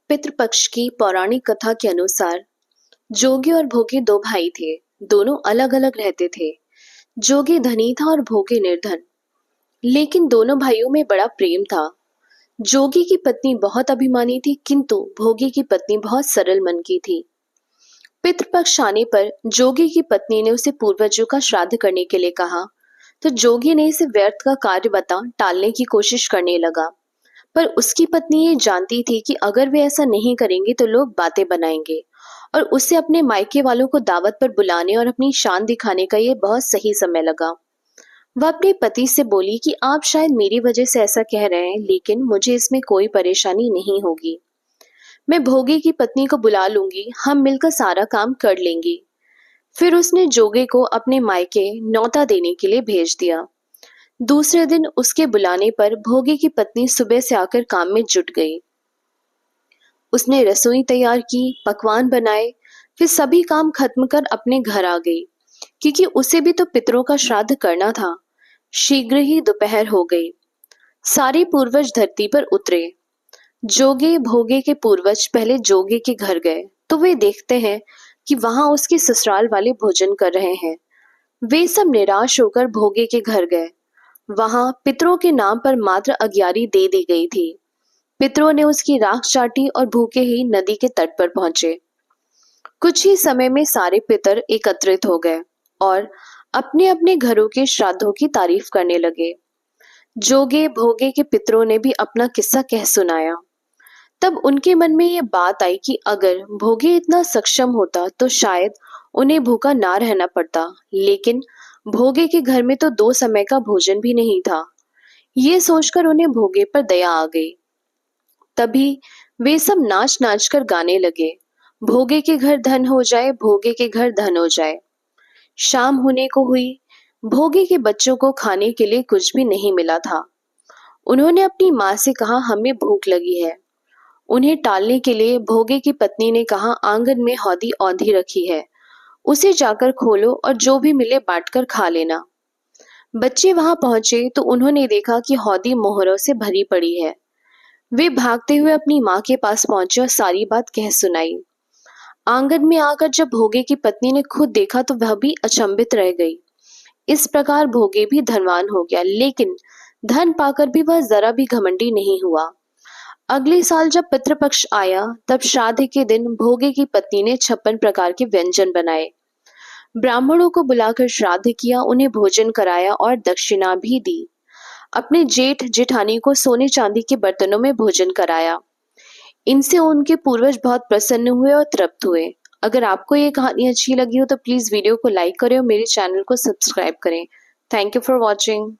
पितृपक्ष की पौराणिक कथा के अनुसार जोगी और भोगी दो भाई थे। दोनों अलग अलग रहते थे। जोगी धनी था और भोगी निर्धन, लेकिन दोनों भाइयों में बड़ा प्रेम था। जोगी की पत्नी बहुत अभिमानी थी, किंतु भोगी की पत्नी बहुत सरल मन की थी। पितृपक्ष आने पर जोगी की पत्नी ने उसे पूर्वजों का श्राद्ध करने के लिए कहा, तो जोगी ने इसे व्यर्थ का कार्य बता टालने की कोशिश करने लगा। पर उसकी पत्नी ये जानती थी कि अगर वे ऐसा नहीं करेंगे तो लोग बातें बनाएंगे, और उसे अपने मायके वालों को दावत पर बुलाने और अपनी शान दिखाने का ये बहुत सही समय लगा। वह अपने पति से बोली कि आप शायद मेरी वजह से ऐसा कह रहे हैं, लेकिन मुझे इसमें कोई परेशानी नहीं होगी। मैं भोगी की पत्नी को बुला लूंगी, हम मिलकर सारा काम कर लेंगे। फिर उसने जोगी को अपने मायके न्योता देने के लिए भेज दिया। दूसरे दिन उसके बुलाने पर भोगी की पत्नी सुबह से आकर काम में जुट गई। उसने रसोई तैयार की, पकवान बनाए, फिर सभी काम खत्म कर अपने घर आ गई, क्योंकि उसे भी तो पितरों का श्राद्ध करना था। शीघ्र ही दोपहर हो गई। सारे पूर्वज धरती पर उतरे। जोगे भोगे के पूर्वज पहले जोगे के घर गए, तो वे देखते हैं कि वहां उसके ससुराल वाले भोजन कर रहे हैं। वे सब निराश होकर भोगे के घर गए। वहां पितरों के नाम पर मात्र अग्यारी दे दी गई थी। पितरों ने उसकी राख चाटी और भूखे ही नदी के तट पर पहुंचे। कुछ ही समय में सारे पितर एकत्रित हो गए और अपने अपने घरों के श्राद्धों की तारीफ करने लगे। जोगे भोगे के पितरों ने भी अपना किस्सा कह सुनाया। तब उनके मन में ये बात आई कि अगर भोगे इतना सक्षम होता तो शायद उन्हें भूखा ना रहना पड़ता, लेकिन भोगे के घर में तो 2 समय का भोजन भी नहीं था। ये सोचकर उन्हें भोगे पर दया आ गई। तभी वे सब नाच नाच कर गाने लगे, भोगे के घर धन हो जाए, भोगे के घर धन हो जाए। शाम होने को हुई। भोगे के बच्चों को खाने के लिए कुछ भी नहीं मिला था। उन्होंने अपनी माँ से कहा, हमें भूख लगी है। उन्हें टालने के लिए भोगे की पत्नी ने कहा, आंगन में हौदी औंधी रखी है, उसे जाकर खोलो और जो भी मिले बांटकर खा लेना। बच्चे वहां पहुंचे तो उन्होंने देखा कि हौदी मोहरों से भरी पड़ी है। वे भागते हुए अपनी माँ के पास पहुंचे और सारी बात कह सुनाई। आंगन में आकर जब भोगे की पत्नी ने खुद देखा तो वह भी अचंभित रह गई। इस प्रकार भोगे भी धनवान हो गया, लेकिन धन पाकर भी वह जरा भी घमंडी नहीं हुआ। अगले साल जब पितृपक्ष आया, तब श्राद्ध के दिन भोगे की पत्नी ने 56 प्रकार के व्यंजन बनाए। ब्राह्मणों को बुलाकर श्राद्ध किया, उन्हें भोजन कराया और दक्षिणा भी दी। अपने जेठ जेठानी को सोने चांदी के बर्तनों में भोजन कराया। इनसे उनके पूर्वज बहुत प्रसन्न हुए और तृप्त हुए। अगर आपको ये कहानी अच्छी लगी हो तो प्लीज वीडियो को लाइक करें और मेरे चैनल को सब्सक्राइब करें। Thank you for watching.